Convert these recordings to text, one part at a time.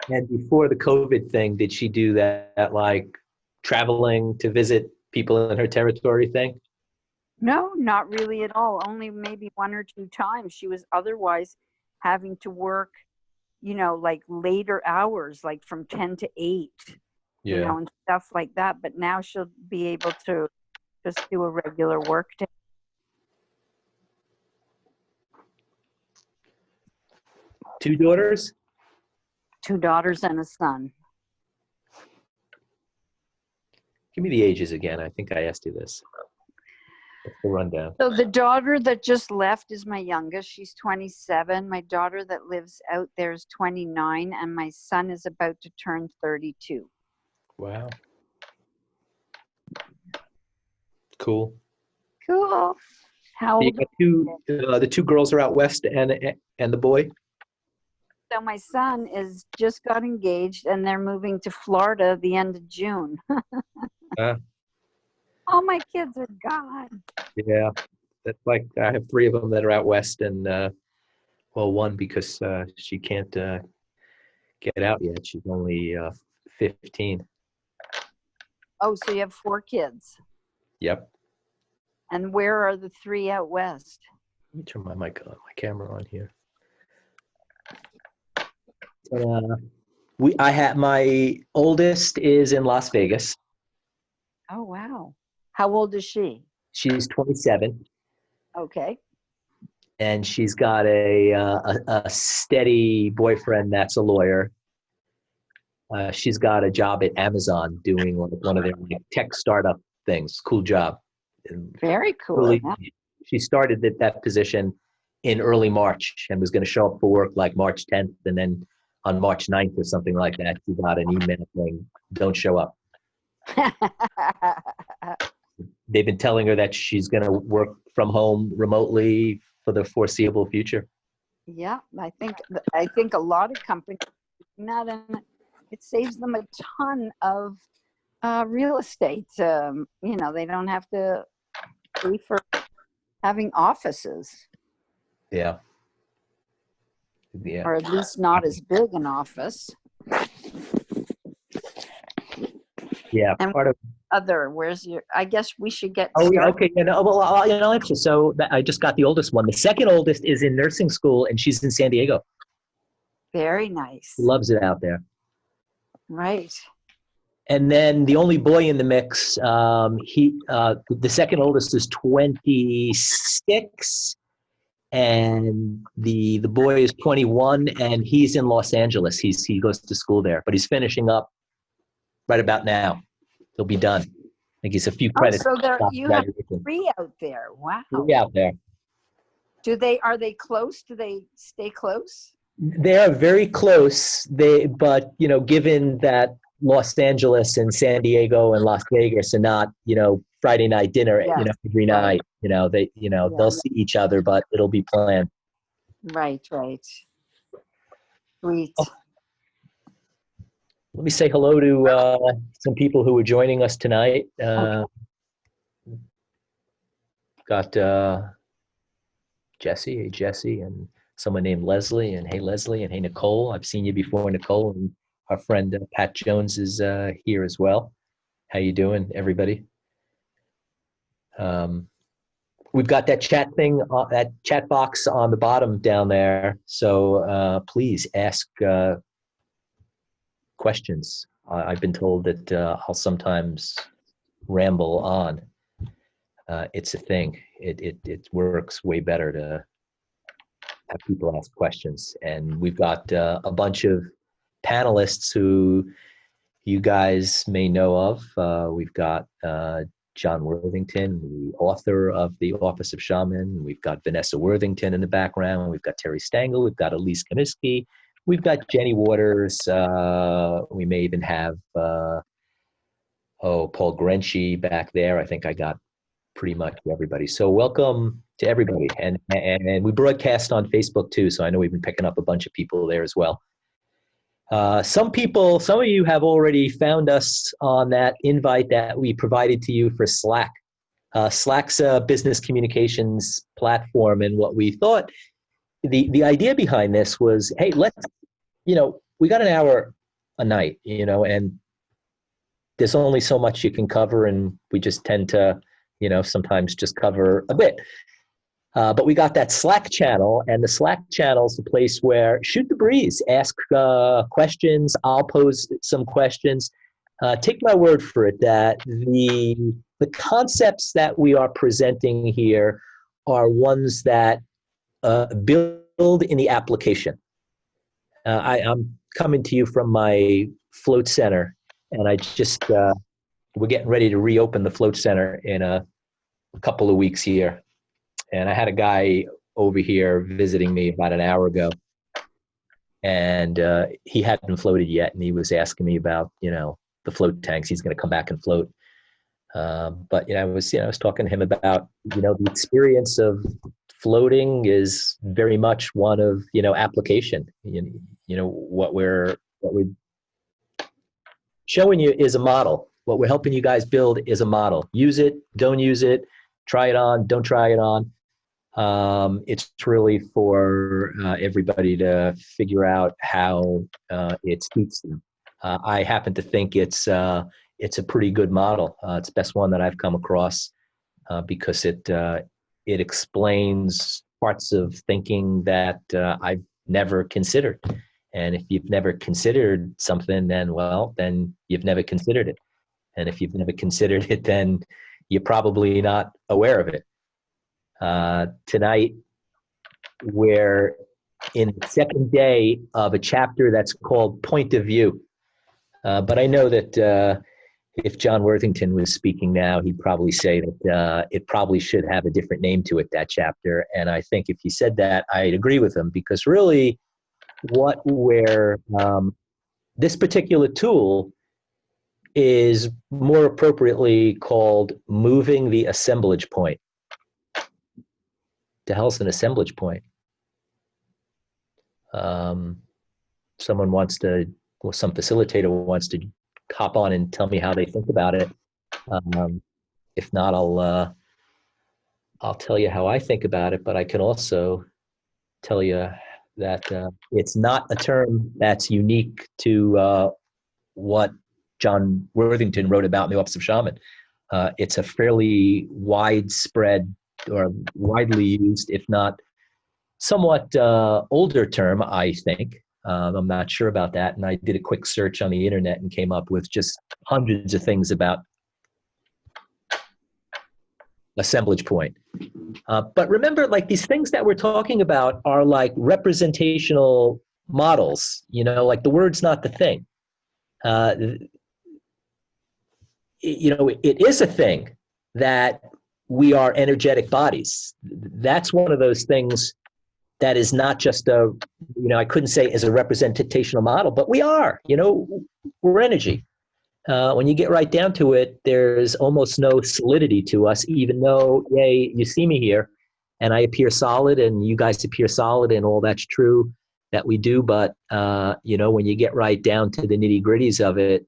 And before the COVID thing, did she do that like traveling to visit people in her territory thing? No, not really at all. Only maybe one or two times. She was otherwise having to work, like later hours, like from 10 to 8, Yeah. and stuff like that. But now she'll be able to just do a regular work day. Two daughters? 2 daughters and a son. Give me the ages again. I think I asked you this. What's the rundown? So the daughter that just left is my youngest. She's 27. My daughter that lives out there is 29, and my son is about to turn 32. Wow. Cool. Cool. How You old? got the two girls are out west and the boy? So my son is just got engaged, and they're moving to Florida the end of June. All my kids are gone. Yeah. That's like, I have 3 of them that are out west and, well, one because she can't get out yet. She's only 15. Oh, so you have 4 kids. Yep. And where are the 3 out west? Let me turn my camera on here. My oldest is in Las Vegas. Oh, wow. How old is she? She's 27. Okay. And she's got a steady boyfriend that's a lawyer. She's got a job at Amazon doing one of their tech startup things. Cool job. And very cool. Really, she started that position in early March and was going to show up for work like March 10th. And then on March 9th or something like that, she got an email saying, don't show up. They've been telling her that she's going to work from home remotely for the foreseeable future. Yeah, I think a lot of companies do that, and it saves them a ton of real estate. They don't have to pay for having offices. Yeah. Yeah. Or at least not as big an office. Yeah. And part of I guess we should get started. started. Okay. Actually, so I just got the oldest one. The second oldest is in nursing school and she's in San Diego. Very nice. She loves it out there. Right. And then the only boy in the mix, the second oldest is 26 and the boy is 21 and he's in Los Angeles. He goes to school there, but he's finishing up right about now. He'll be done. I think he's a few credits. So you have 3 out there. Wow. 3 out there. Are they close? Do they stay close? They are very close. But given that Los Angeles and San Diego and Las Vegas are not, Friday night dinner, every night, they'll see each other, but it'll be planned. Right. Sweet. Oh. Let me say hello to some people who are joining us tonight. Got Jesse, hey Jesse, and someone named Leslie, and hey Leslie, and hey Nicole. I've seen you before, Nicole, and our friend Pat Jones is here as well. How you doing, everybody? We've got that chat thing, that chat box on the bottom down there. So please ask questions. I've been told that I'll sometimes ramble on. It's a thing. It works way better to have people ask questions. And we've got a bunch of panelists who you guys may know of. We've got John Worthington, the author of the Office of Shaman. We've got Vanessa Worthington in the background. We've got Terry Stengel. We've got Elise Comiskey. We've got Jenny Waters. We may even have Paul Grenchi back there. I think I got pretty much everybody. So welcome to everybody. And we broadcast on Facebook too. So I know we've been picking up a bunch of people there as well. Some of you have already found us on that invite that we provided to you for Slack. Slack's a business communications platform, and what we thought, the idea behind this was, hey, we got an hour a night, and there's only so much you can cover, and we just tend to, sometimes just cover a bit. But we got that Slack channel, and the Slack channel is the place where shoot the breeze, ask questions. I'll pose some questions. Take my word for it that the concepts that we are presenting here are ones that build in the application. I'm coming to you from my float center, and we're getting ready to reopen the float center in a couple of weeks here. And I had a guy over here visiting me about an hour ago, and he hadn't floated yet, and he was asking me about, the float tanks. He's going to come back and float. But I was talking to him about, the experience of floating is very much one of, application. What we're showing you is a model. What we're helping you guys build is a model. Use it, don't use it, try it on, don't try it on. It's really for everybody to figure out how it suits them. I happen to think it's a pretty good model. It's the best one that I've come across because it explains parts of thinking that I've never considered. And if you've never considered something, then you've never considered it. And if you've never considered it, then you're probably not aware of it. Tonight, we're in the second day of a chapter that's called Point of View. But I know that if John Worthington was speaking now, he'd probably say that it probably should have a different name to it, that chapter. And I think if he said that, I'd agree with him, because really this particular tool is more appropriately called moving the assemblage point. The hell's an assemblage point? Some facilitator wants to hop on and tell me how they think about it. If not, I'll tell you how I think about it, but I can also tell you that it's not a term that's unique to what John Worthington wrote about in the Office of Shaman. It's a fairly widespread or widely used, if not somewhat older term, I think. I'm not sure about that. And I did a quick search on the internet and came up with just hundreds of things about assemblage point. But remember, like, these things that we're talking about are like representational models, like the word's not the thing. It is a thing that we are energetic bodies. That's one of those things that is not just I couldn't say is a representational model, but we are, we're energy. When you get right down to it, there's almost no solidity to us, even though, yay, you see me here and I appear solid and you guys appear solid and all that's true that we do. But, when you get right down to the nitty gritties of it,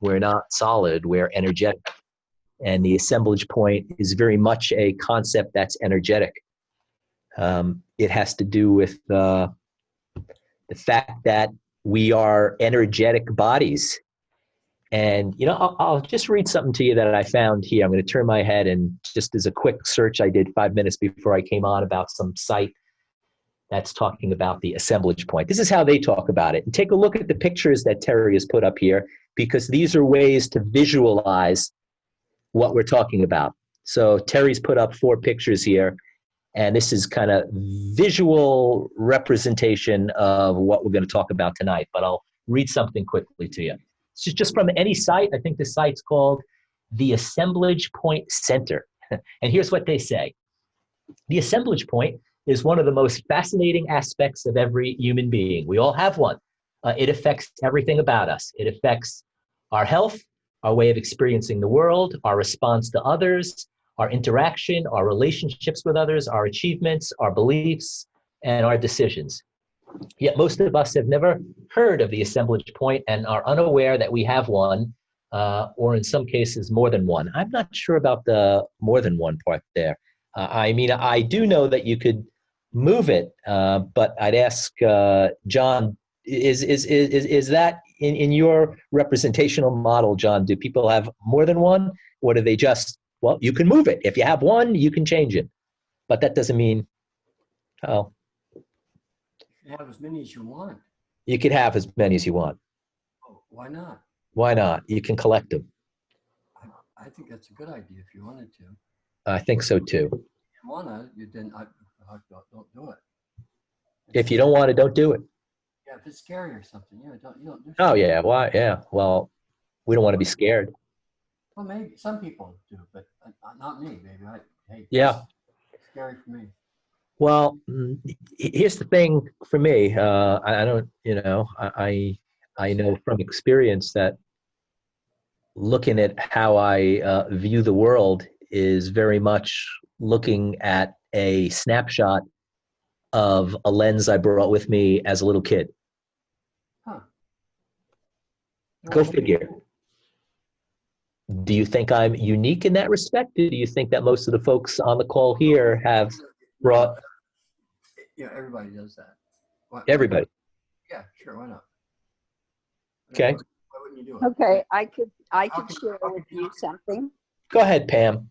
we're not solid, we're energetic. And the assemblage point is very much a concept that's energetic. It has to do with the fact that we are energetic bodies. And, I'll just read something to you that I found here. I'm going to turn my head, and just as a quick search I did 5 minutes before I came on about some site that's talking about the assemblage point. This is how they talk about it. And take a look at the pictures that Terry has put up here, because these are ways to visualize what we're talking about. So Terry's put up 4 pictures here, and this is kind of visual representation of what we're going to talk about tonight. But I'll read something quickly to you. It's just from any site. I think the site's called the Assemblage Point Center. And here's what they say. The assemblage point is one of the most fascinating aspects of every human being. We all have one. It affects everything about us. It affects our health, our way of experiencing the world, our response to others, our interaction, our relationships with others, our achievements, our beliefs, and our decisions. Yet most of us have never heard of the assemblage point and are unaware that we have one, or in some cases more than one. I'm not sure about the more than one part there. I do know that you could move it, but I'd ask John Is that in your representational model, John? Do people have more than one, or do they just, well, you can move it. If you have one, you can change it, but that doesn't mean, oh, You have as many as you want. you can have as many as you want. Oh, why not? Why not? You can collect them. I think that's a good idea if you wanted to. I think so too. If you wanna, don't do it. If you don't want it, don't do it. Yeah, if it's scary or something, you don't do. Oh yeah, why? Yeah. Well, we don't want to be scared. Well, maybe some people do, but not me, baby. Yeah. It's scary for me. Well, here's the thing for me. I don't, I know from experience that looking at how I view the world is very much looking at a snapshot of a lens I brought with me as a little kid. Huh. Go figure. Do you think I'm unique in that respect? Do you think that most of the folks on the call here have brought? Yeah, everybody does that. Everybody. Yeah, sure. Why not? Okay. Why wouldn't you do it? Okay, I could share with you something. Go ahead, Pam.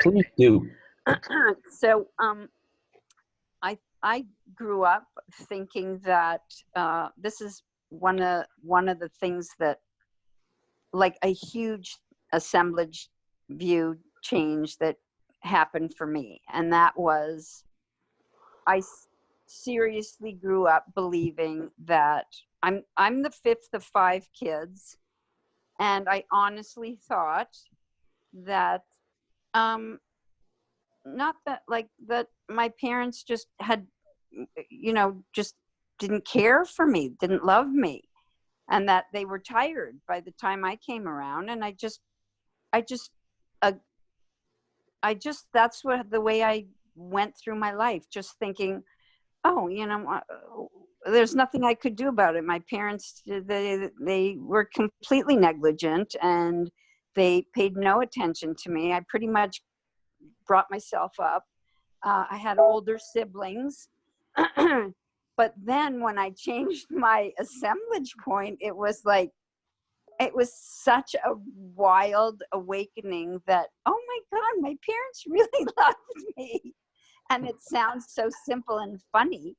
Please do. So, I grew up thinking that this is one of the things that, like, a huge assemblage view change that happened for me, and that was seriously grew up believing that I'm the fifth of 5 kids, and I honestly thought that not that, like, that my parents just had, just didn't care for me, didn't love me, and that they were tired by the time I came around. And I just uh, that's what the way I went through my life, just thinking, oh, there's nothing I could do about it. My parents, they were completely negligent, and they paid no attention to me. I pretty much brought myself up. I had older siblings. But then when I changed my assemblage point, it was such a wild awakening that, oh my God, my parents really loved me. And it sounds so simple and funny,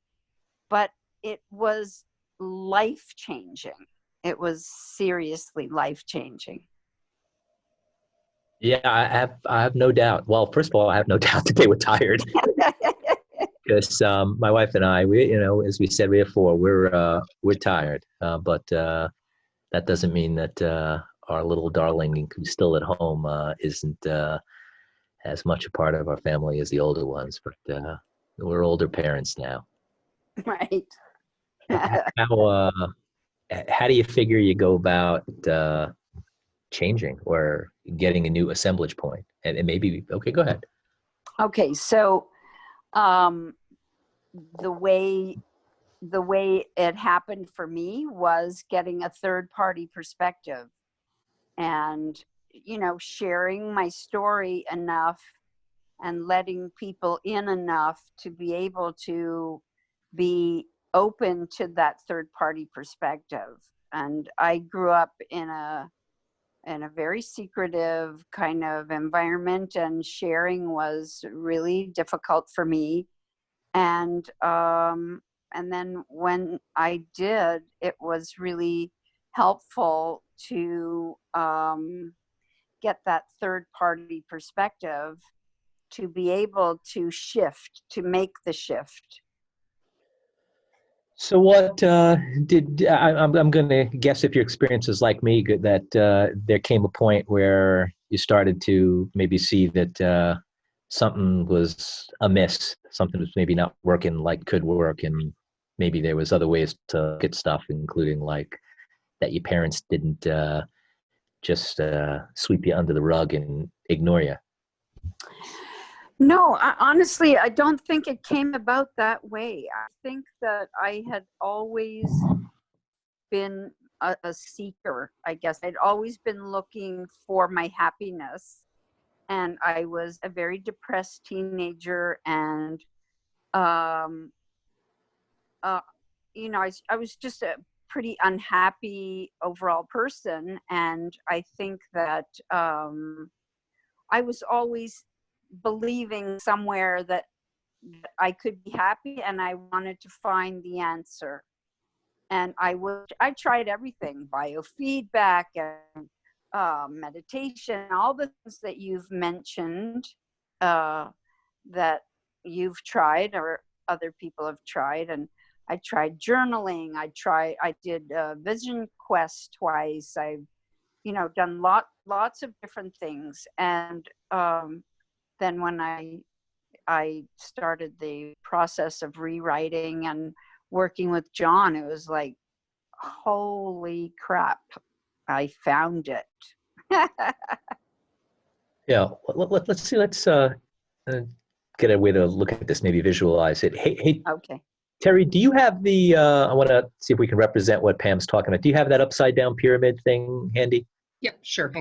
but it was life changing. It was seriously life changing. Yeah, I have no doubt. Well, first of all, I have no doubt that they were tired because my wife and I, as we said, we have 4. We're tired, but that doesn't mean that our little darling who's still at home isn't as much a part of our family as the older ones. But we're older parents now. Right. How do you figure you go about changing or getting a new assemblage point? And maybe, okay, go ahead. Okay, so the way it happened for me was getting a third party perspective, and sharing my story enough and letting people in enough to be able to be open to that third party perspective. And I grew up in a very secretive kind of environment, and sharing was really difficult for me. And then when I did, it was really helpful to get that third party perspective to be able to make the shift. So what I'm going to guess, if your experience is like me, that there came a point where you started to maybe see that something was amiss, something was maybe not working like could work, and maybe there was other ways to get stuff, including like that your parents didn't just sweep you under the rug and ignore you. No, honestly, I don't think it came about that way. I think that I had always been a seeker, I guess. I'd always been looking for my happiness. And I was a very depressed teenager, and I was just a pretty unhappy overall person. And I think that I was always believing somewhere that I could be happy, and I wanted to find the answer. And I tried everything, biofeedback and meditation, all the things that you've mentioned, that you've tried or other people have tried. And I tried journaling. I did Vision Quest twice. I've, done lots of different things. And then when I started the process of rewriting and working with John, it was like, holy crap, I found it. Yeah. Let's see. Let's get a way to look at this, maybe visualize it. Hey, Okay. Terry, do you have the, I want to see if we can represent what Pam's talking about. Do you have that upside down pyramid thing handy? Yep, sure.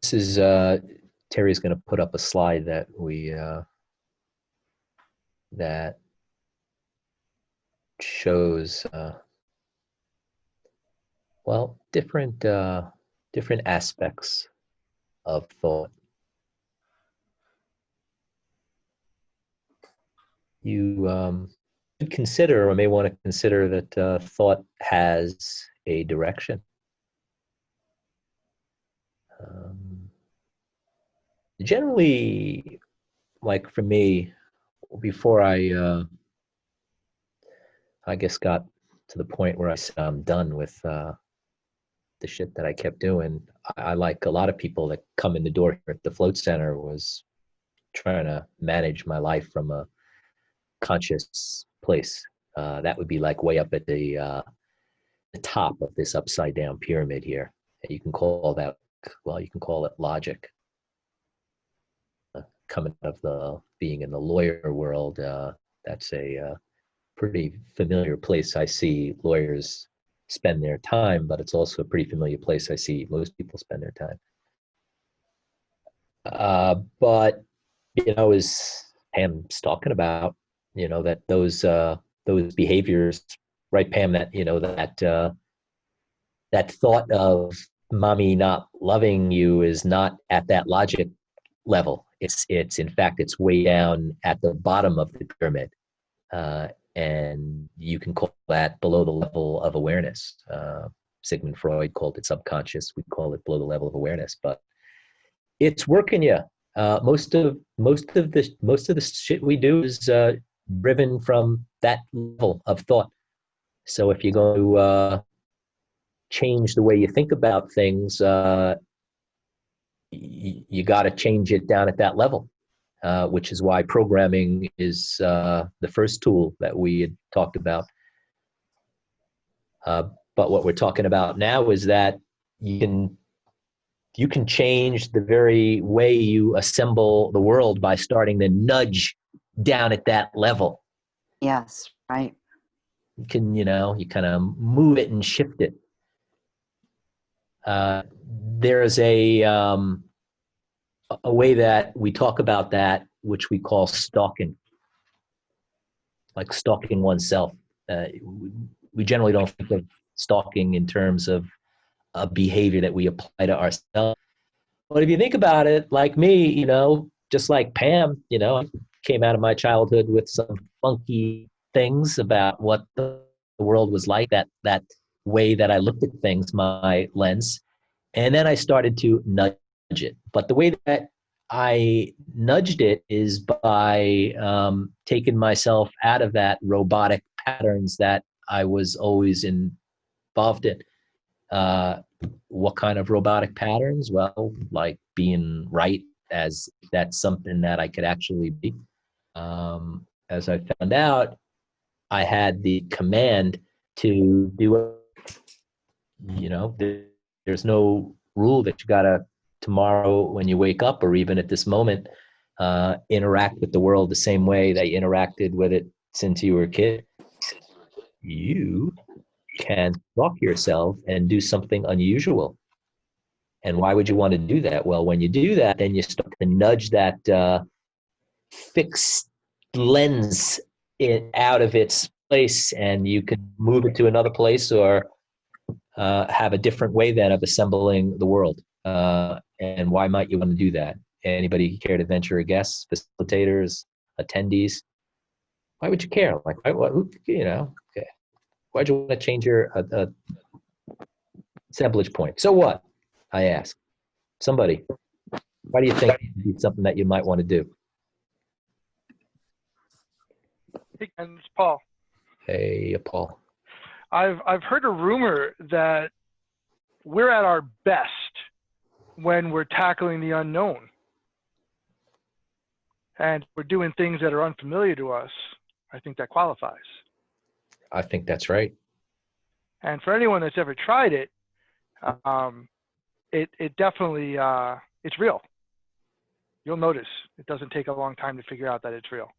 This is, Terry's going to put up a slide that that shows, well, different aspects of thought. You could consider, or may want to consider, that thought has a direction. Generally, like for me, before I guess got to the point where I said I'm done with the shit that I kept doing, I like a lot of people that come in the door here at the Float Center, was trying to manage my life from a conscious place. That would be like way up at the top of this upside down pyramid here. You can call that, well, you can call it logic. Coming out of the being in the lawyer world, that's a pretty familiar place I see lawyers spend their time, but it's also a pretty familiar place I see most people spend their time. But as Pam's talking about, that those behaviors, right, Pam? That that thought of mommy not loving you is not at that logic level. It's in fact, it's way down at the bottom of the pyramid, and you can call that below the level of awareness. Sigmund Freud called it subconscious. We call it below the level of awareness, but it's working you. Most of the shit we do is driven from that level of thought. So if you're going to change the way you think about things, you got to change it down at that level, which is why programming is the first tool that we had talked about. But what we're talking about now is that you can change the very way you assemble the world by starting to nudge down at that level. Yes, right. You can, you kind of move it and shift it. There's a way that we talk about that, which we call stalking, like stalking oneself. We generally don't think of stalking in terms of a behavior that we apply to ourselves. But if you think about it, like me, just like Pam, I came out of my childhood with some funky things about what the world was like, that way that I looked at things, my lens. And then I started to nudge it. But the way that I nudged it is by taking myself out of that robotic patterns that I was always involved in. What kind of robotic patterns? Well, like being right, as that's something that I could actually be. As I found out, I had the command to do it. There's no rule that you gotta, tomorrow when you wake up, or even at this moment, interact with the world the same way that you interacted with it since you were a kid. you can stalk yourself and do something unusual. And why would you want to do that? Well, when you do that, then you start to nudge that fixed lens out of its place, and you can move it to another place, or have a different way then of assembling the world. And why might you want to do that? Anybody care to venture a guess? Facilitators, attendees? Why would you care? Like, who, okay. Why'd you want to change your assemblage point? So what? I ask. Somebody, why do you think it's something that you might want to do? Hey, Ken, it's Paul. Hey, Paul. I've heard a rumor that we're at our best when we're tackling the unknown, and we're doing things that are unfamiliar to us. I think that qualifies. I think that's right. And for anyone that's ever tried it, it definitely it's real. You'll notice it doesn't take a long time to figure out that it's real.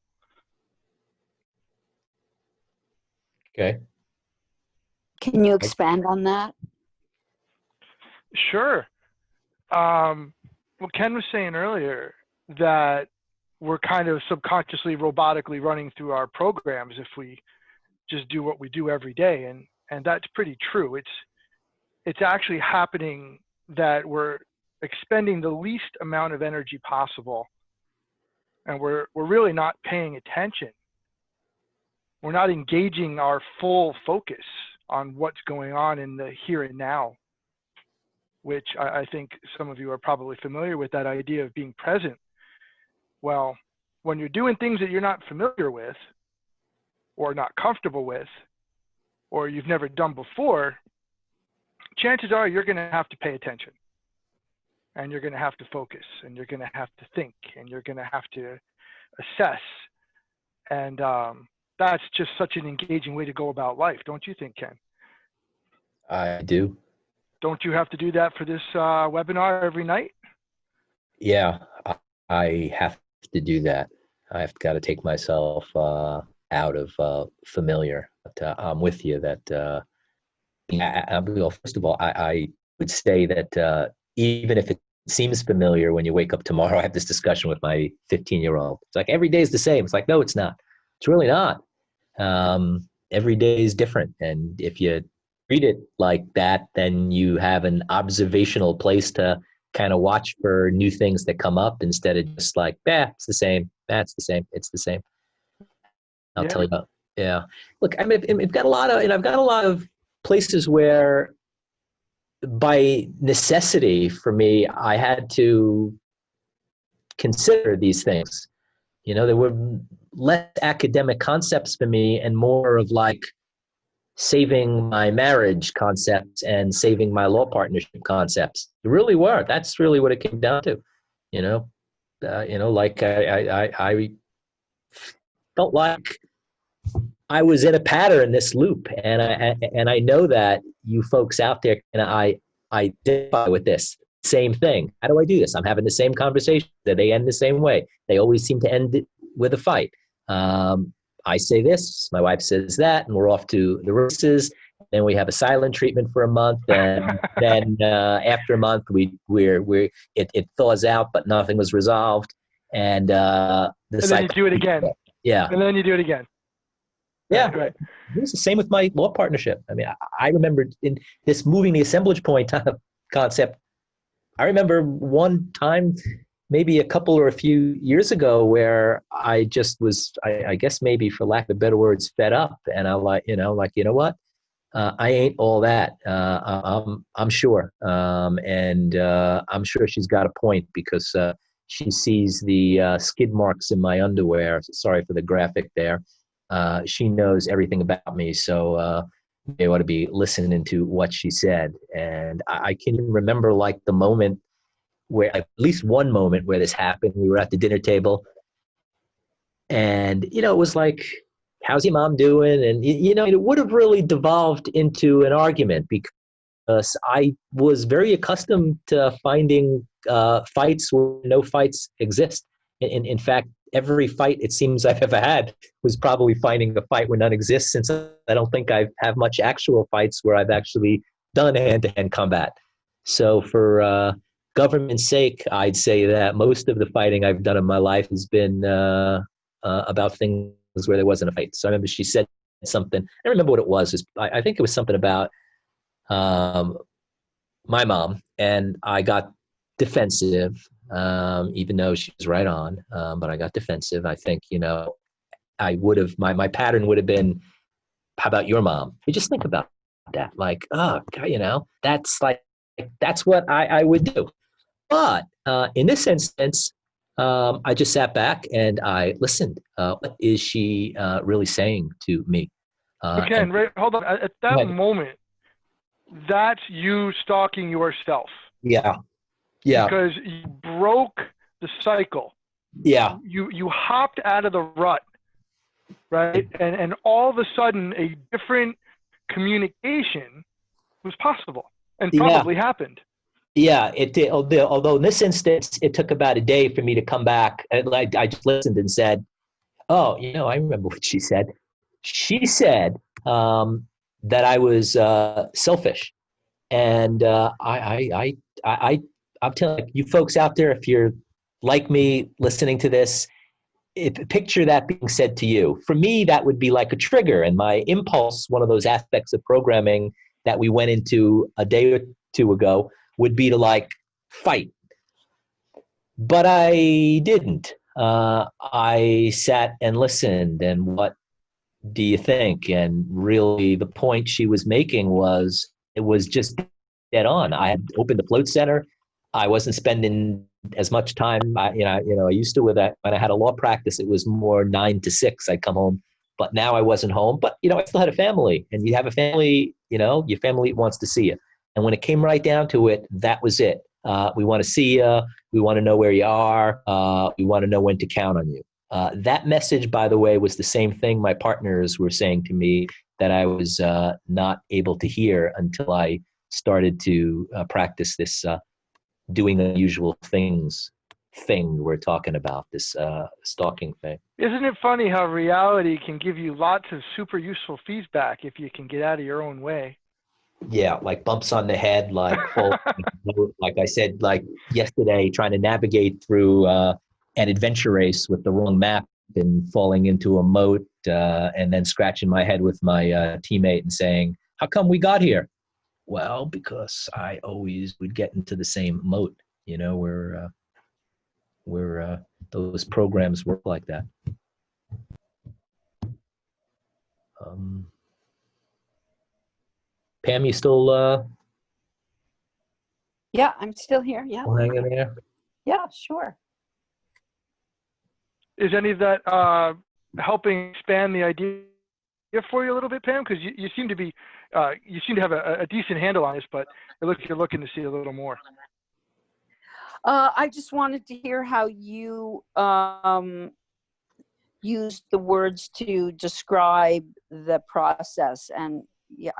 Okay. Can you expand on that? Sure. Well, Ken was saying earlier that we're kind of subconsciously, robotically running through our programs if we just do what we do every day, and that's pretty true. It's actually happening that we're expending the least amount of energy possible, and we're really not paying attention. We're not engaging our full focus on what's going on in the here and now, which I think some of you are probably familiar with, that idea of being present. Well, when you're doing things that you're not familiar with, or not comfortable with, or you've never done before, chances are you're going to have to pay attention, and you're going to have to focus, and you're going to have to think, and you're going to have to assess. And that's just such an engaging way to go about life, don't you think, Ken? I do. Don't you have to do that for this webinar every night? Yeah, I have to do that. I've got to take myself out of familiar. But I'm with you that, well, first of all, I would say that even if it seems familiar when you wake up tomorrow, I have this discussion with my 15-year-old. It's like every day is the same. It's like, no, it's not. It's really not. Every day is different. And if you treat it like that, then you have an observational place to kind of watch for new things that come up, instead of just like, it's the same. That's the same. It's the same. I'll tell you. Yeah. Look, I mean, I've got a lot of places where, by necessity for me, I had to consider these things. There were less academic concepts for me and more of like saving my marriage concepts and saving my law partnership concepts. It really were. That's really what it came down to. Like I felt like I was in a pattern, this loop, and I know that you folks out there, and I identify with this same thing. How do I do this? I'm having the same conversation that they end the same way. They always seem to end with a fight. I say this, my wife says that, and we're off to the races. Then we have a silent treatment for a month, and then after a month, it thaws out, but nothing was resolved, and then you do it again. Yeah, and then you do it again. Yeah, right. It was the same with my law partnership. I mean, I remember in this moving the assemblage point concept. I remember one time, maybe a couple or a few years ago, where I just was, I guess maybe for lack of better words, fed up, and I you know what, I ain't all that. I'm sure, and I'm sure she's got a point, because she sees the skid marks in my underwear. Sorry for the graphic there. She knows everything about me, so they ought to be listening to what she said. And I can remember like the moment where, at least one moment where this happened. We were at the dinner table, and it was like, how's your mom doing? And it would have really devolved into an argument, because I was very accustomed to finding fights where no fights exist. in fact, every fight it seems I've ever had was probably finding a fight where none exists, since I don't think I have much actual fights where I've actually done hand-to-hand combat. So for government's sake, I'd say that most of the fighting I've done in my life has been about things where there wasn't a fight. So I remember she said something. I don't remember what it was. I think it was something about my mom, and I got defensive, even though she was right on. But I got defensive. I think, I would have, my pattern would have been, how about your mom? You just think about that. Like, oh, God, that's what I would do. But in this instance, I just sat back and I listened. What is she really saying to me? Ken, right, hold on. At that moment, that's you stalking yourself. Yeah. Yeah. Because you broke the cycle. Yeah. You hopped out of the rut, right? And all of a sudden, a different communication was possible and probably happened. Yeah, it did. Although in this instance, it took about a day for me to come back. I just listened and said, "Oh, I remember what she said. She said that I was selfish, and I'm telling you folks out there, if you're like me listening to this, picture that being said to you. For me, that would be like a trigger, and my impulse, one of those aspects of programming that we went into a day or two ago, would be to like fight. But I didn't. I sat and listened, and what do you think? And really the point she was making was, it was just dead on. I had opened the float center. I wasn't spending as much time. I used to with that when I had a law practice, it was more 9 to 6. I'd come home, but now I wasn't home. But I still had a family, and you have a family. Your family wants to see you. And when it came right down to it, that was it. We want to see you. We want to know where you are. We want to know when to count on you. That message, by the way, was the same thing my partners were saying to me that I was not able to hear until I started to practice this doing unusual things thing we're talking about, this stalking thing. Isn't it funny how reality can give you lots of super useful feedback if you can get out of your own way? Yeah, like bumps on the head, like like I said, like yesterday, trying to navigate through an adventure race with the wrong map and falling into a moat, and then scratching my head with my teammate and saying, "How come we got here?" Well, because I always would get into the same moat, where those programs work like that. Pam, you still Yeah, I'm still here. Yeah. hanging there? Yeah, sure. Is any of that helping expand the idea for you a little bit, Pam? Because you seem to have a decent handle on this, but it looks like you're looking to see a little more. I just wanted to hear how you used the words to describe the process, and yeah,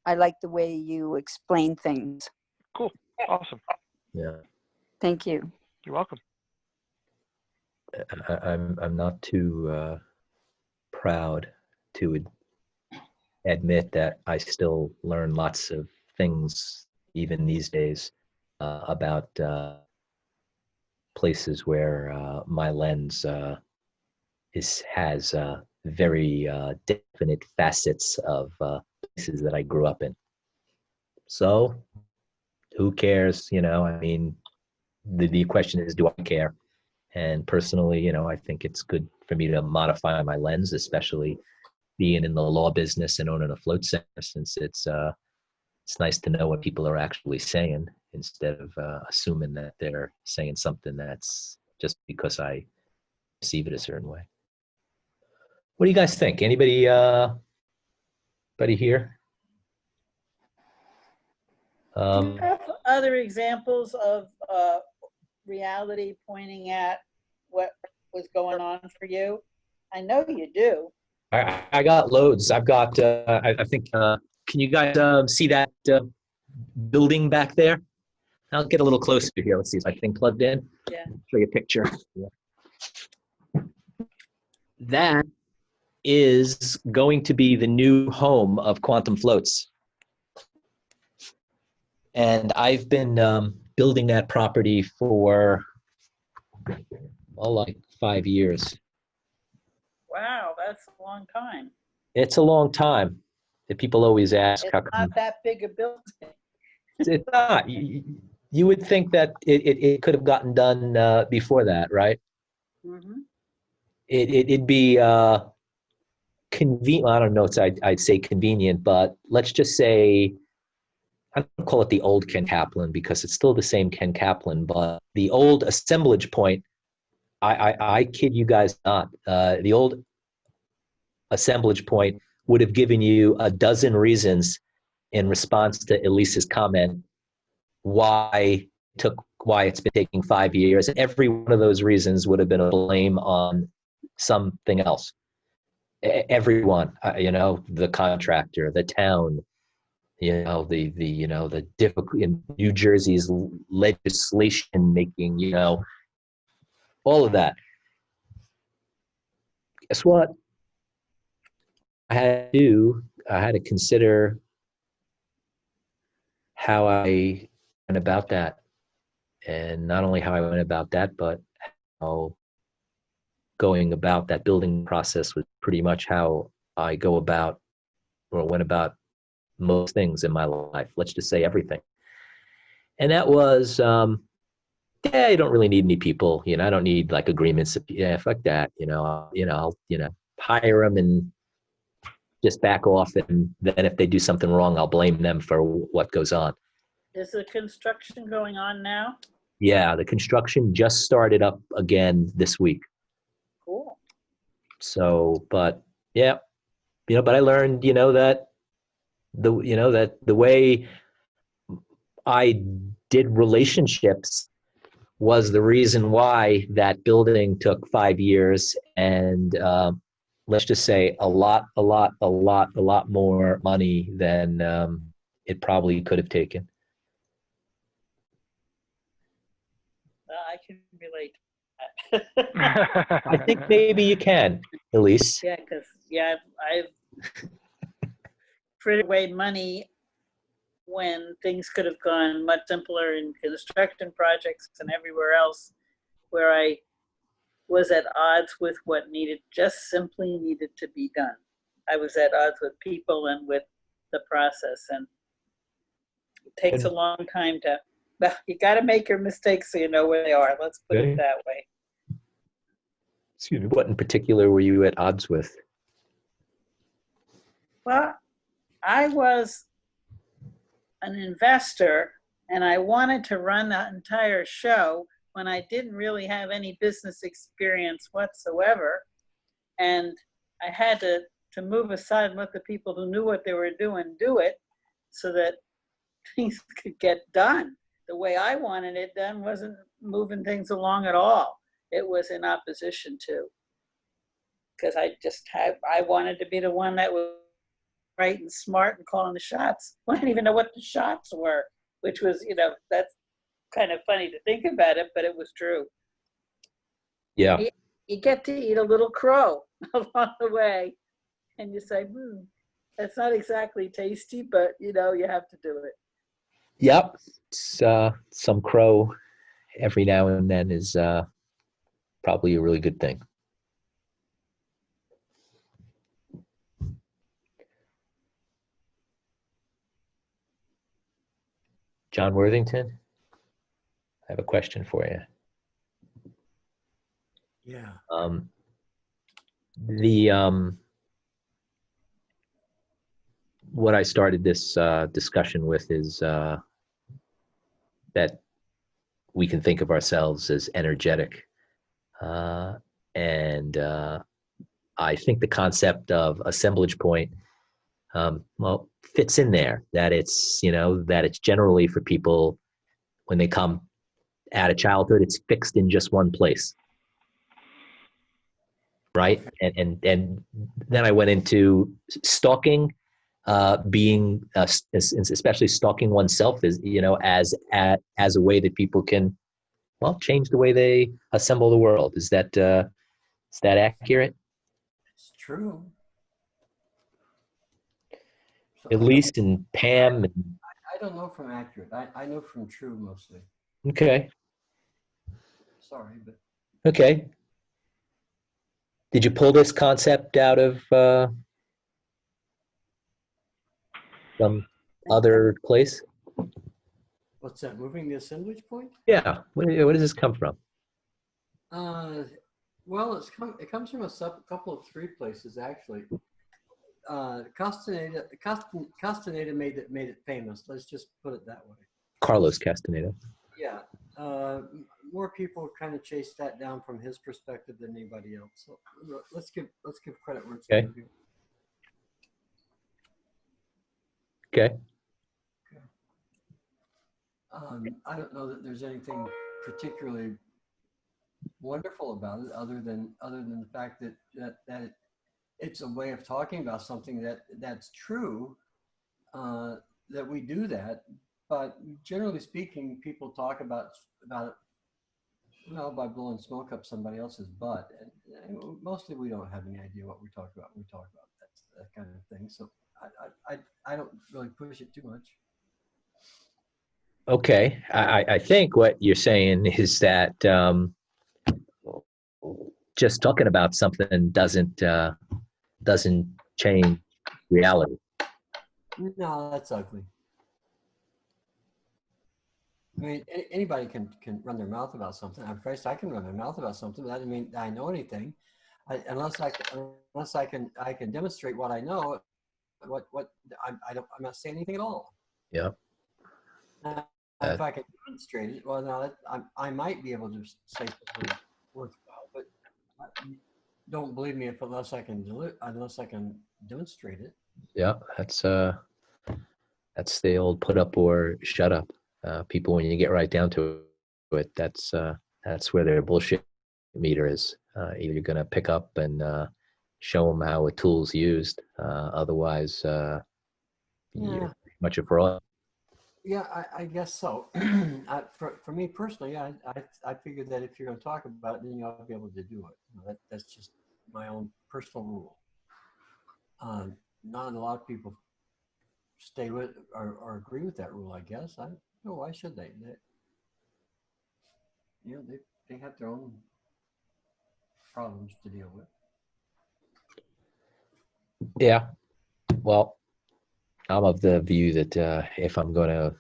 I like the way you explain things. Cool. Awesome. Yeah. Thank you. You're welcome. I'm not too proud to admit that I still learn lots of things even these days about places where my lens has very definite facets of places that I grew up in. So who cares? I mean, the question is, do I care? And personally, I think it's good for me to modify my lens, especially being in the law business and owning a float center, since it's nice to know what people are actually saying instead of assuming that they're saying something that's just because I perceive it a certain way. What do you guys think? Anybody here? Do you have other examples of reality pointing at what was going on for you? I know you do. I got loads. I've got, I think, can you guys see that building back there? I'll get a little closer here. Let's see, is my thing plugged in? Yeah. Show you a picture. Yeah. That is going to be the new home of quantum floats. And I've been building that property for, well, like 5 years. Wow, that's a long time. It's a long time. The people always ask, It's how come? not that big a building. It's not. You would think that it could have gotten done before that, right? Mhm. It'd be convenient. I don't know. I'd say convenient, but let's just say, I don't call it the old Ken Kaplan because it's still the same Ken Kaplan, but the old assemblage point, I kid you guys not, the old assemblage point would have given you a dozen reasons in response to Elise's comment why it's been taking 5 years. And every one of those reasons would have been a blame on something else. Everyone, the contractor, the town, the difficult in New Jersey's legislation making, all of that. Guess what? I had to consider how I went about that. And not only how I went about that, but how going about that building process was pretty much how I go about or went about most things in my life. Let's just say everything. And that was, I don't really need any people. I don't need like agreements. Yeah, fuck that. I'll hire them and just back off. And then if they do something wrong, I'll blame them for what goes on. Is the construction going on now? Yeah, the construction just started up again this week. Cool. So, but yeah, but I learned, that the way I did relationships was the reason why that building took 5 years, and let's just say a lot more money than it probably could have taken. I can relate to I think maybe you can, Elise. that. Yeah, because I've put away money when things could have gone much simpler in construction projects and everywhere else, where I was at odds with what just simply needed to be done. I was at odds with people and with the process, and it takes a long time you got to make your mistakes so you know where they are. Let's put it that way. Excuse me, what in particular were you at odds with? Well, I was an investor and I wanted to run the entire show when I didn't really have any business experience whatsoever. And I had to move aside and let the people who knew what they were doing do it so that things could get done. The way I wanted it done wasn't moving things along at all. It was in opposition to, because I wanted to be the one that was right and smart and calling the shots. I didn't even know what the shots were, which was, that's kind of funny to think about it, but it was true. Yeah. You get to eat a little crow along the way, and you say, that's not exactly tasty, but you have to do it. Yep. It's, some crow every now and then is probably a really good thing. John Worthington, I have a question for you. Yeah. What I started this discussion with is that we can think of ourselves as energetic. And I think the concept of assemblage point, fits in there, that it's, that it's generally for people when they come out of childhood, it's fixed in just one place. Right. And then I went into stalking, being especially stalking oneself is, as a way that people can well, change the way they assemble the world. Is that accurate? It's true. So At least in Pam. I don't know from accurate. I know from true mostly. Okay. Sorry, but Okay. Did you pull this concept out of some other place? what's that? Moving the assemblage point? Yeah. Where does this come from? Well, it comes from a couple of three places actually. Castaneda made it famous. Let's just put it that way. Carlos Castaneda. Yeah. More people kind of chased that down from his perspective than anybody else. So let's give credit where it's Okay. due. Okay. I don't know that there's anything particularly wonderful about it, other than the fact that it's a way of talking about something that's true. That we do that, but generally speaking, people talk about it, well, by blowing smoke up somebody else's butt, and mostly we don't have any idea what we talk about when we talk about that kind of thing. So I don't really push it too much. Okay. I think what you're saying is that just talking about something doesn't change reality. No, that's ugly. I mean, anybody can run their mouth about something. I'm afraid I can run my mouth about something. That doesn't mean I know anything, unless I can demonstrate what I know. I'm not saying anything at all. Yeah. If I can demonstrate it, well, now I might be able to say something worthwhile, but don't believe me unless I can demonstrate it. Yeah. That's the old put up or shut up. People, when you get right down to it, that's where their bullshit meter is. Either you're going to pick up and show them how a tool's used. Otherwise, you're much a fraud. Yeah, I guess so. For me personally, I figured that if you're going to talk about it, then you ought to be able to do it. That's just my own personal rule. Not a lot of people stay with or agree with that rule, I guess. I don't know, why should they? They have their own problems to deal with. Yeah. Well, I'm of the view that if I'm going to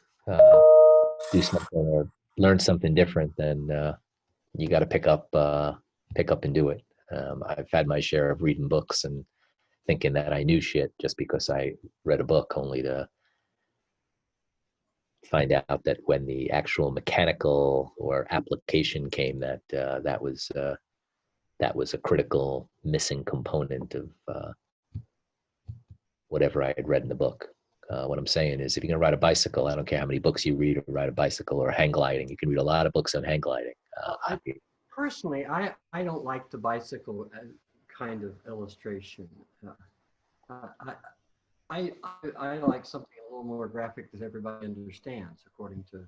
do something or learn something different, then you got to pick up and do it. I've had my share of reading books and thinking that I knew shit just because I read a book, only to find out that when the actual mechanical or application came, that was a critical missing component of whatever I had read in the book. What I'm saying is, if you're going to ride a bicycle, I don't care how many books you read or ride a bicycle or hang gliding. You can read a lot of books on hang gliding. Personally, I don't like the bicycle kind of illustration. I like something a little more graphic that everybody understands, according to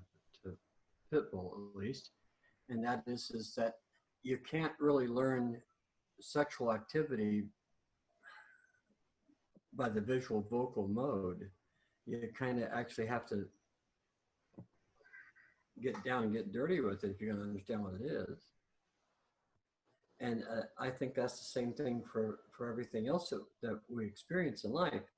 Pitbull at least, and that is that you can't really learn sexual activity by the visual vocal mode. You kind of actually have to get down and get dirty with it if you're going to understand what it is. And I think that's the same thing for everything else that we experience in life.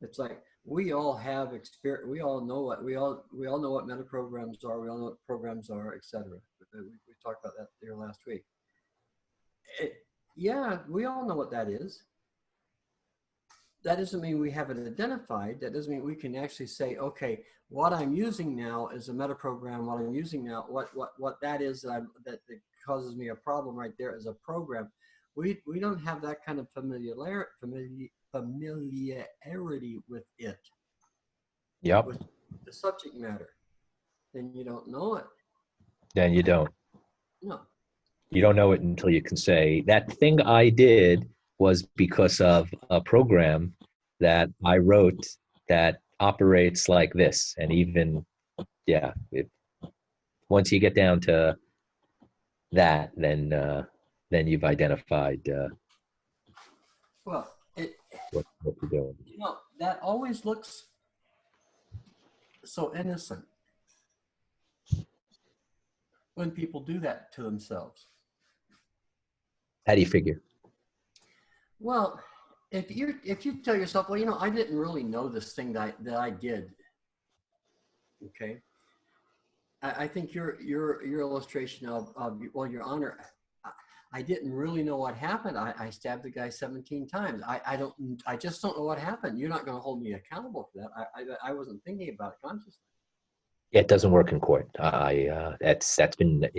It's like we all have experience. We all know what know what meta programs are. We all know what programs are, etc. We talked about that here last week. Yeah, we all know what that is. That doesn't mean we have it identified. That doesn't mean we can actually say, okay, what I'm using now is a meta program. What I'm using now, what that is that causes me a problem right there is a program. We don't have that kind of familiarity with it. Yep. With the subject matter. Then you don't know it. Then you don't. No. You don't know it until you can say, that thing I did was because of a program that I wrote that operates like this. And even, once you get down to that, then you've identified Well, what you're doing. you know, that always looks so innocent when people do that to themselves. How do you figure? Well, if you tell yourself, well, you know, I didn't really know this thing that I did. Okay. I think your illustration of well, Your Honor, I didn't really know what happened. I stabbed the guy 17 times. I just don't know what happened. You're not going to hold me accountable for that. I wasn't thinking about it consciously. Yeah, it doesn't work in court. That's been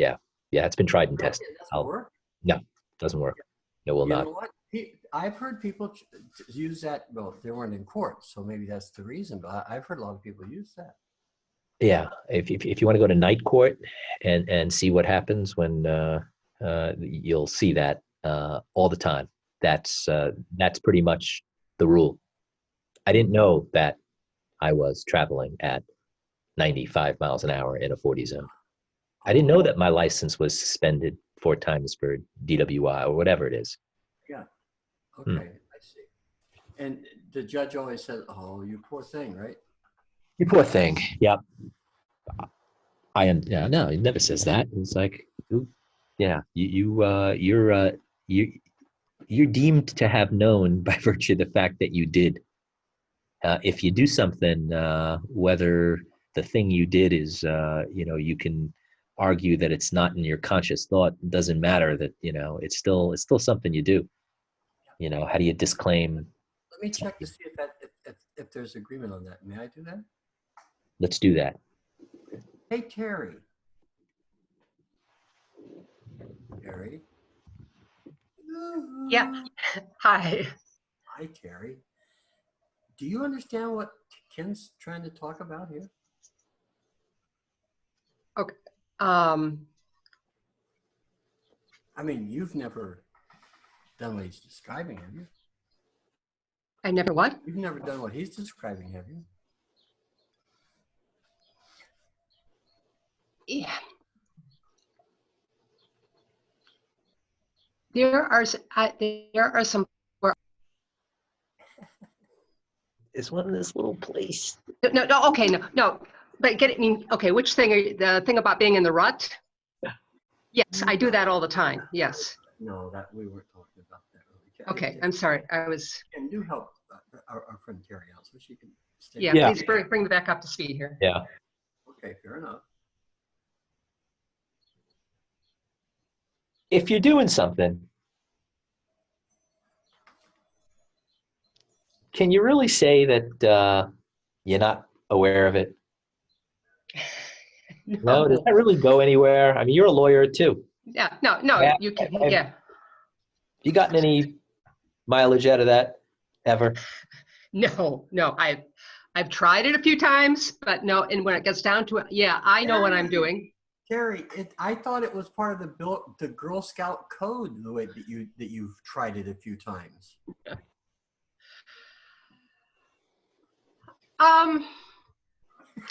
it's been tried and tested. It doesn't work. No, doesn't work. It will You not. know what? I've heard people use that. Well, they weren't in court, so maybe that's the reason. But I've heard a lot of people use that. Yeah, if you want to go to night court and see what happens when you'll see that all the time. That's pretty much the rule. I didn't know that I was traveling at 95 miles an hour in a 40 zone. I didn't know that my license was suspended 4 times for DWI or whatever it is. Yeah. Okay, I see. And the judge always said, "Oh, you poor thing," right? You poor thing. Yep. No, he never says that. It's like, yeah, you're deemed to have known by virtue of the fact that you did. If you do something, whether the thing you did is, you can argue that it's not in your conscious thought. It doesn't matter that, it's still something you do. How do you disclaim? Let me check to see if there's agreement on that. May I do that? Let's do that. Hey, Terry. Terry. Yeah. Hi. Hi, Terry. Do you understand what Ken's trying to talk about here? Okay. I mean, you've never done what he's describing, have you? I never what? You've never done what he's describing, have you? Yeah. There are some where It's one of this little place. no okay no but get it. I mean, okay, which thing are you, the thing about being in the rut? Yes, I do that all the time. Yes. No, that we weren't talking about that. Really. Okay, I'm sorry. I was. And do help our friend Terry out so she can stay. Yeah, Yeah. please bring me back up to speed here. Yeah. Okay, fair enough. If you're doing something, can you really say that you're not aware of it? No, does that really go anywhere? I mean, you're a lawyer too. Yeah, no, Yeah, you can. and- Yeah, You gotten any mileage out of that ever? no. I've tried it a few times, but no. And when it gets down to it, yeah, I know what I'm doing. Terry, I thought it was part of the Girl Scout code, the way that you've tried it a few times.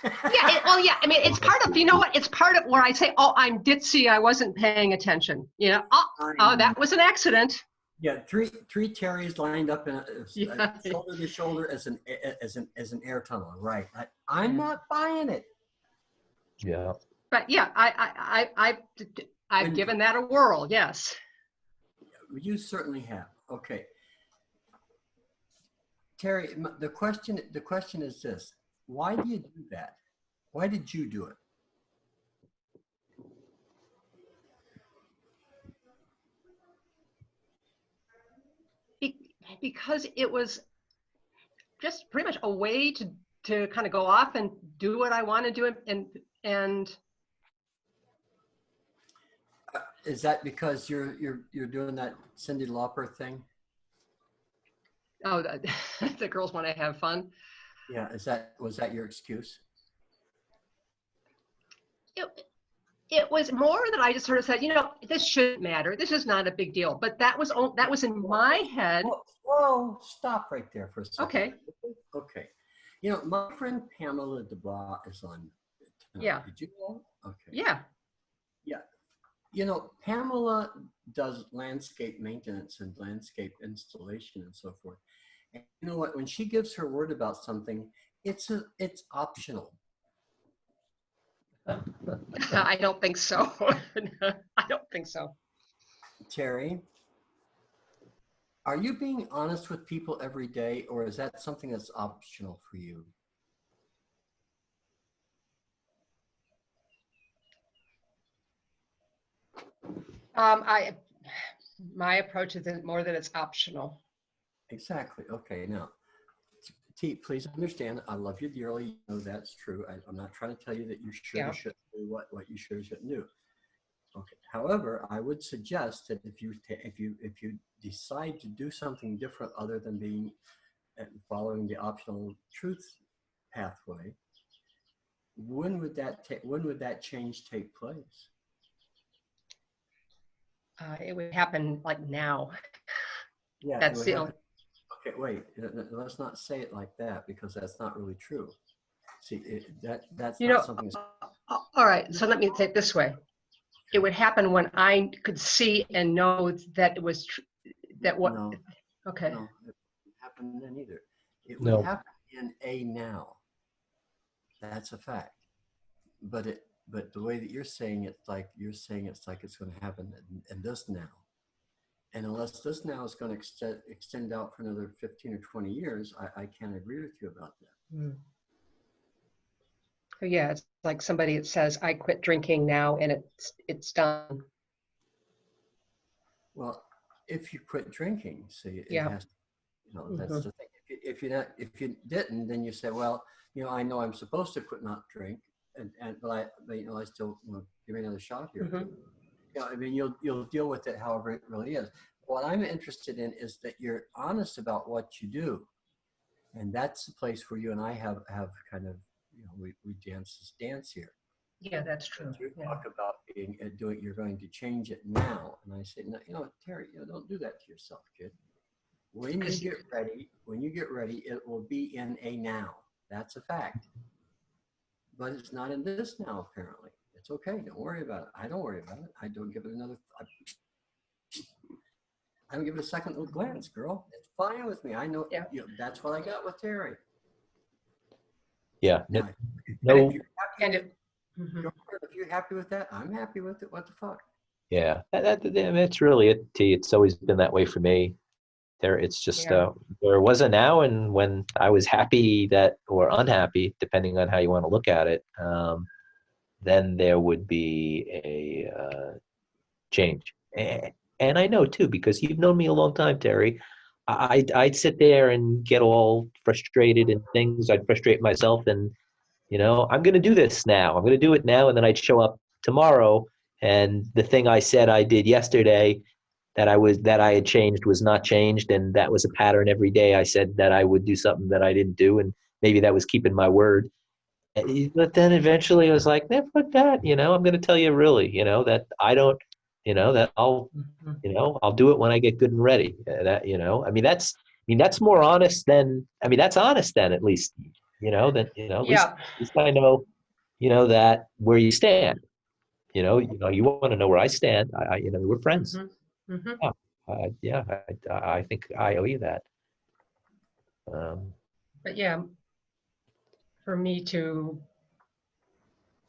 Yeah, well, yeah. I mean, it's part of. You know what? It's part of where I say, "Oh, I'm ditzy. I wasn't paying attention." Oh, that was an accident. Yeah, three Terrys lined up in Yeah. shoulder to shoulder as an air tunnel. Right. I'm not buying it. Yeah. But yeah, I've given that a whirl. Yes. You certainly have. Okay. Terry, the question is this: why do you do that? Why did you do it? Because it was just pretty much a way to kind of go off and do what I want to do, and Is that because you're doing that Cyndi Lauper thing? oh, the girls want to have fun. Yeah. Was that your excuse? It was more that I just sort of said, this shouldn't matter. This is not a big deal. But that was in my head. Whoa, stop right there for a second. Okay. Okay. My friend Pamela Dubois is on tonight. Yeah. Did you know? Okay. Yeah. Yeah. You know, Pamela does landscape maintenance and landscape installation and so forth. And you know what? When she gives her word about something, it's optional. I don't think so. I don't think so. Terry, are you being honest with people every day, or is that something that's optional for you? My approach is more that it's optional. Exactly. Okay. Now, T, please understand, I love you dearly. You know that's true. I'm not trying to tell you that you should Yeah. or shouldn't do what you should or shouldn't do. Okay. However, I would suggest that if you decide to do something different other than being following the optional truth pathway, when would that change take place? It would happen like now. Yeah, That's it would the happen. Okay, wait. Let's not say it like that because that's not really true. See, that's You not know, something. all right, so let me say it this way. It would happen when I could see and know that it was, that what, No, okay. no, it wouldn't happen then either. It would No. happen in a now. That's a fact. But the way that you're saying it's like it's going to happen in this now. And unless this now is going to extend out for another 15 or 20 years, I can't agree with you about that. Mm. Yeah, it's like somebody that says, I quit drinking now and it's done. Well, if you quit drinking, see, it Yeah. has, that's the thing. If you didn't, then you say, well, I know I'm supposed to quit not drink, but I still, give me another shot here. I mean, you'll deal with it however it really is. What I'm interested in is that you're honest about what you do, and that's the place where you and I have kind of, we dance this dance here. Yeah, that's true. You Yeah. talk about you're going to change it now, and I say, no, Terry, don't do that to yourself, kid. When you get ready, it will be in a now. That's a fact. But it's not in this now, apparently. It's okay. Don't worry about it. I don't worry about it. I don't give it I don't give it a second glance, girl. It's fine with me. I know, Yeah. that's what I got with Terry. Yeah. Now, No. if you're happy, And it, mhm. if you're happy with that, I'm happy with it. What the fuck? Yeah. That's really it, T. It's always been that way for me. It's just Yeah. there was a now and when I was happy that or unhappy, depending on how you want to look at it, then there would be a change. And I know too, because you've known me a long time, Terry. I'd sit there and get all frustrated and things. I'd frustrate myself, and I'm going to do this now. I'm going to do it now, and then I'd show up tomorrow, and the thing I said I did yesterday that I had changed was not changed, and that was a pattern every day. I said that I would do something that I didn't do, and maybe that was keeping my word. But then eventually I was like, fuck that, I'm going to tell you really, that I don't, that I'll do it when I get good and ready. That's more honest than, that's honest then at least, at least I know, that where you stand, you want to know where I stand. We're friends. Yeah. I think I owe you that. But yeah, for me to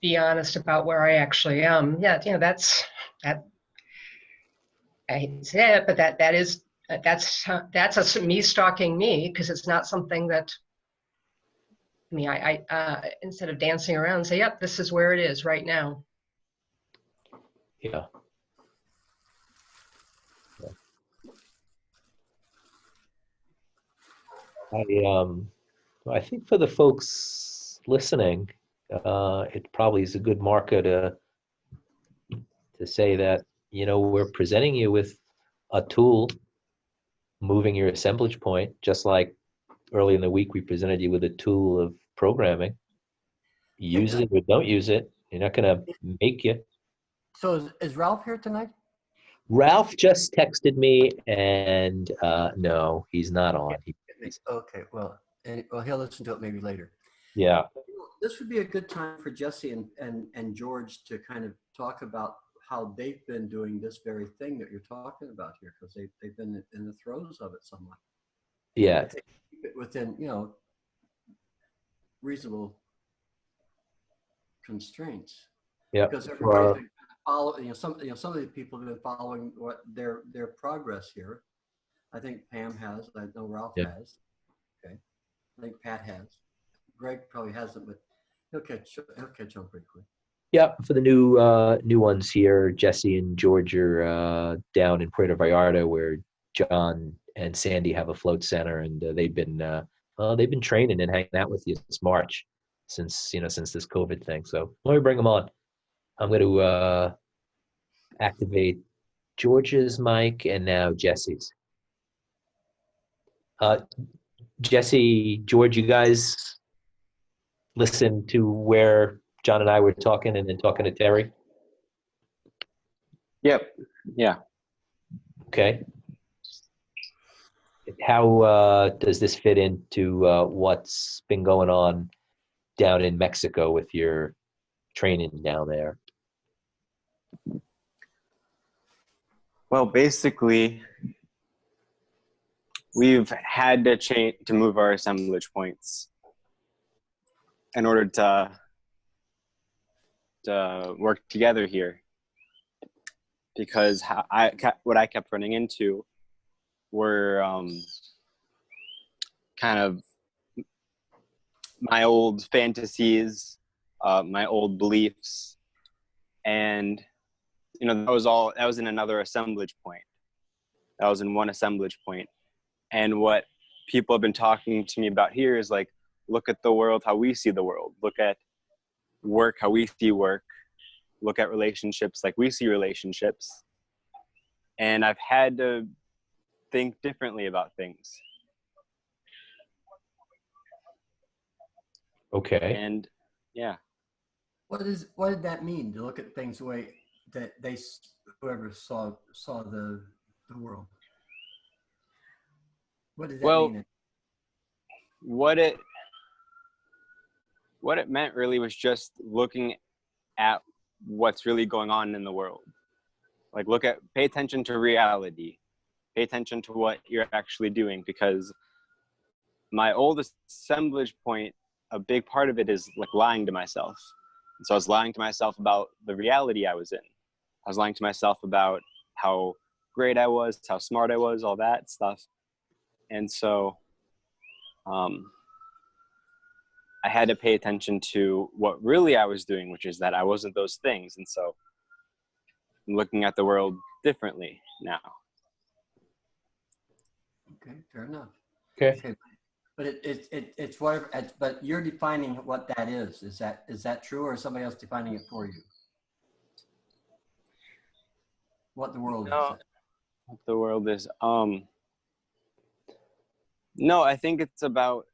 be honest about where I actually am, that's that. I hate to say it, but that's me stalking me, because it's not something that. I instead of dancing around, say, yep, this is where it is right now. Yeah. I think for the folks listening, it probably is a good marker to say that, we're presenting you with a tool, moving your assemblage point, just like early in the week we presented you with a tool of programming. Use it or don't use it. You're not going to make you. So is Ralph here tonight? Ralph just texted me, and no, he's not on. Okay, well, he'll listen to it maybe later. Yeah. This would be a good time for Jesse and George to kind of talk about how they've been doing this very thing that you're talking about here, because they've been in the throes of it somewhat. Yeah. If they keep it within, reasonable constraints. Yeah. Because everybody's been following, some of the people have been following what their progress here. I think Pam has. I know Ralph Yeah. has. Okay. I think Pat has. Greg probably hasn't, but he'll catch on pretty quick. Yeah, for the new ones here, Jesse and George are down in Puerto Vallarta, where John and Sandy have a float center, and they've been training and hanging out with you since March, since this COVID thing. So let me bring them on. I'm going to activate George's mic and now Jesse's. Jesse, George, you guys listen to where John and I were talking, and then talking to Terry. Yep. Yeah. Okay. How does this fit into what's been going on down in Mexico with your training down there? Well, basically, we've had to move our assemblage points in order to work together here, because what I kept running into were kind of my old fantasies, my old beliefs, and that was in another assemblage point. That was in one assemblage point. And what people have been talking to me about here is like, look at the world how we see the world. Look at work how we see work. Look at relationships like we see relationships. And I've had to think differently about things. Okay. And yeah. What did that mean, to look at things the way that whoever saw the world? What does that mean? What it meant really was just looking at what's really going on in the world. Like, pay attention to reality. Pay attention to what you're actually doing, because my oldest assemblage point, a big part of it is like lying to myself. And so I was lying to myself about the reality I was in. I was lying to myself about how great I was, how smart I was, all that stuff. And so I had to pay attention to what really I was doing, which is that I wasn't those things. And so I'm looking at the world differently now. Okay, fair enough. Okay. But it's whatever. But you're defining what that is. Is that true, or is somebody else defining it for you? What the world is? What the world is. No, I think it's about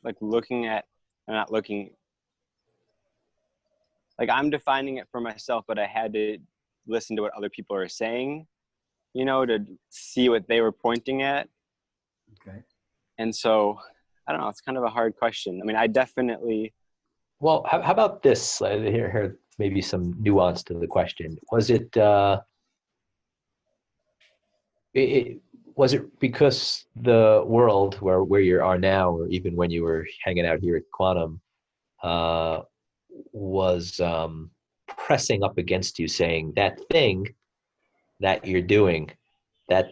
like I'm defining it for myself, but I had to listen to what other people are saying, to see what they were pointing at. Okay. And so, I don't know, it's kind of a hard question. I mean, I definitely... Well, how about this? Here, maybe some nuance to the question. Was was it because the world where you are now, or even when you were hanging out here at Quantum, was pressing up against you, saying that thing that you're doing, that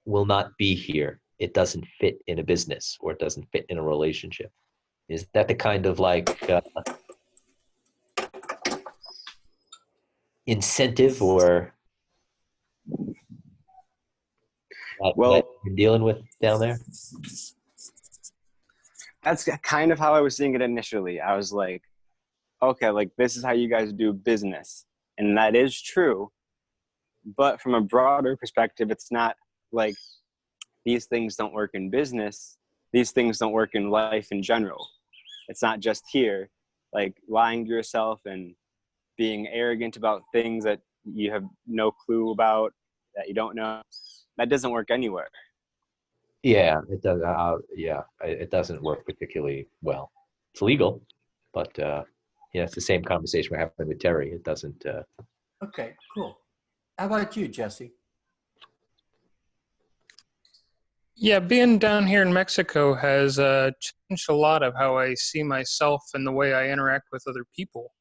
will not be here. It doesn't fit in a business, or it doesn't fit in a relationship. Is that the kind of incentive or that you're dealing with down there? That's kind of how I was seeing it initially. I was like, okay, like this is how you guys do business. And that is true. But from a broader perspective, it's not like these things don't work in business. These things don't work in life in general. It's not just here. Like lying to yourself and being arrogant about things that you have no clue about, that you don't know, that doesn't work anywhere. Yeah, it does. It doesn't work particularly well. It's legal, but Yeah, it's the same conversation we're having with Terry. It doesn't. Okay, cool. How about you, Jesse? Yeah, being down here in Mexico has changed a lot of how I see myself and the way I interact with other people.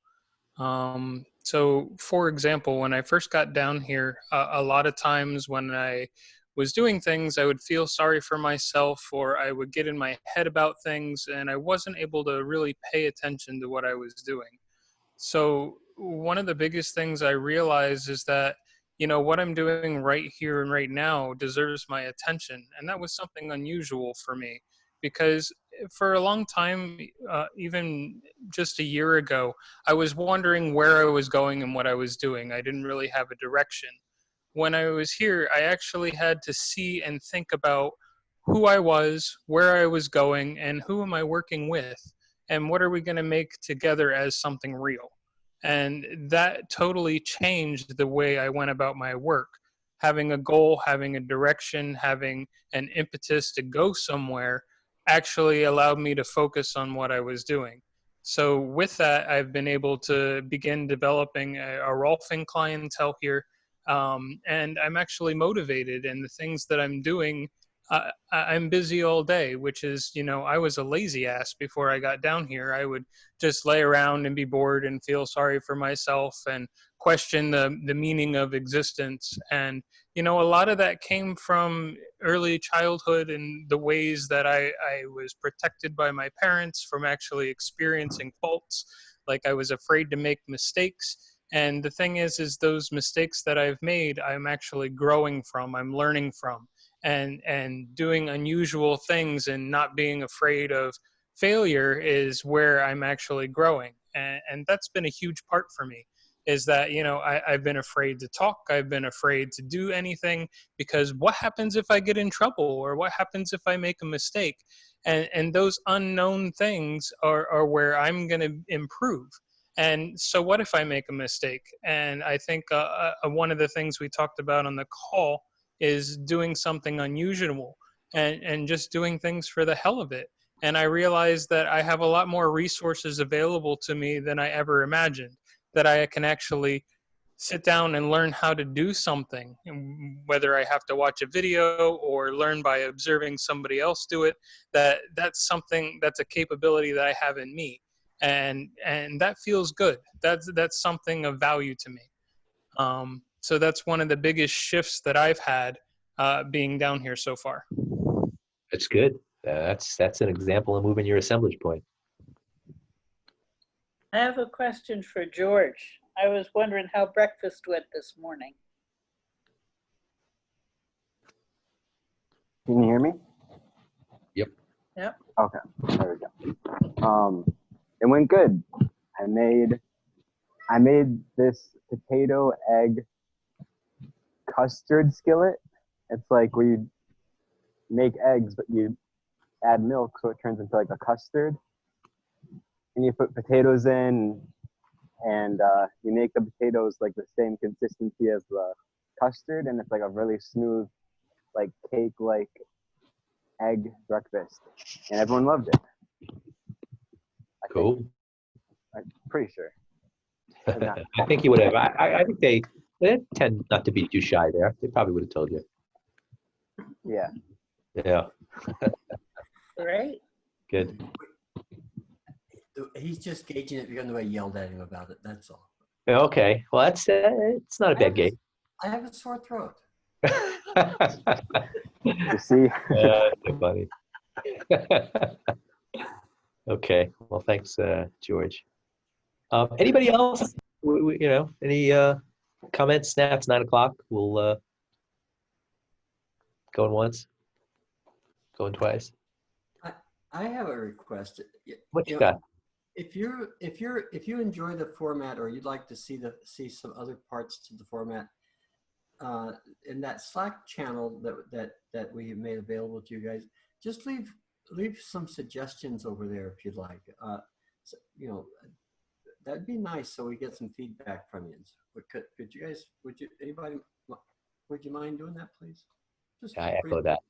So, for example, when I first got down here, a lot of times when I was doing things, I would feel sorry for myself or I would get in my head about things and I wasn't able to really pay attention to what I was doing. So one of the biggest things I realize is that, you know, what I'm doing right here and right now deserves my attention. And that was something unusual for me because for a long time, even just a year ago, I was wondering where I was going and what I was doing. I didn't really have a direction. When I was here, I actually had to see and think about who I was, where I was going, and who am I working with, and what are we going to make together as something real. And that totally changed the way I went about my work. Having a goal, having a direction, having an impetus to go somewhere actually allowed me to focus on what I was doing. So with that, I've been able to begin developing a Rolfing clientele here, and I'm actually motivated. And the things that I'm doing, I'm busy all day, which is, you know, I was a lazy ass before I got down here. I would just lay around and be bored and feel sorry for myself and question the meaning of existence. And, you know, a lot of that came from early childhood and the ways that I was protected by my parents from actually experiencing faults. Like I was afraid to make mistakes. And the thing is those mistakes that I've made, I'm actually growing from, I'm learning from, and doing unusual things and not being afraid of failure is where I'm actually growing. And that's been a huge part for me, is that, you know, I've been afraid to talk. I've been afraid to do anything because what happens if I get in trouble, or what happens if I make a mistake? And those unknown things are where I'm going to improve. And so what if I make a mistake? And I think one of the things we talked about on the call is doing something unusual and just doing things for the hell of it. And I realized that I have a lot more resources available to me than I ever imagined, that I can actually sit down and learn how to do something, whether I have to watch a video or learn by observing somebody else do it. That's something, that's a capability that I have in me, and that feels good. That's something of value to me. So that's one of the biggest shifts that I've had being down here so far. That's good. That's an example of moving your assemblage point. I have a question for George. I was wondering how breakfast went this morning. Can you hear me? Yep. Yep. Okay, there we go. It went good. I made this potato egg custard skillet. It's like where you make eggs, but you add milk, so it turns into like a custard. And you put potatoes in, and you make the potatoes like the same consistency as the custard, and it's like a really smooth, like cake-like egg breakfast, and everyone loved it. Cool. I'm pretty sure. I think you would have. I think they tend not to be too shy there. They probably would have told you. Yeah. Yeah. Great. Good. He's just gauging if you're going to yelled at him about it. That's all. Okay. Well, that's it's not a bad game. I have a sore throat. You see? That's funny. Okay. Well, thanks, George. Anybody else? You know, any comments? Now it's 9 o'clock. We'll going once, going twice. I have a request. What you got? If you enjoy the format, or you'd like to see some other parts to the format, in that Slack channel that we have made available to you guys, just leave some suggestions over there if you'd like. So, you know, that'd be nice, so we get some feedback from you. Could you guys? Would you mind doing that, please? Just I echo that.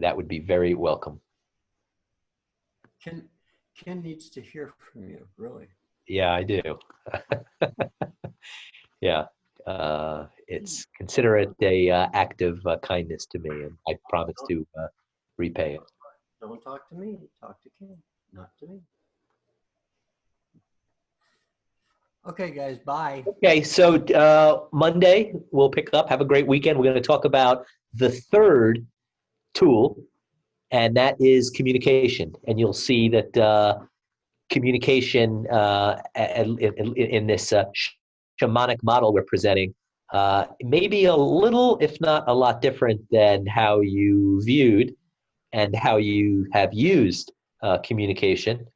That would be very welcome. Ken needs to hear from you, really. Yeah, I do. Yeah. It's consider it a act of kindness to me, and I promise to repay it. Don't talk to me. Talk to Kim, not to me. Okay, guys. Bye. Okay, so Monday we'll pick up. Have a great weekend. We're going to talk about the third tool, and that is communication. And you'll see that communication in this shamanic model we're presenting maybe a little, if not a lot different than how you viewed and how you have used communication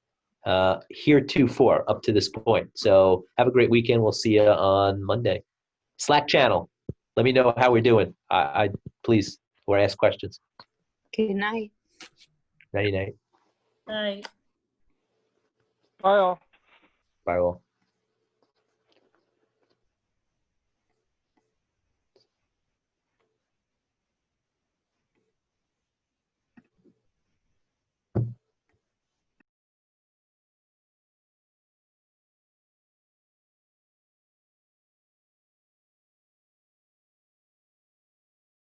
heretofore up to this point. So have a great weekend. We'll see you on Monday. Slack channel. Let me know how we're doing. I please, or ask questions. Good night. Night night. Right. Bye all. Bye all.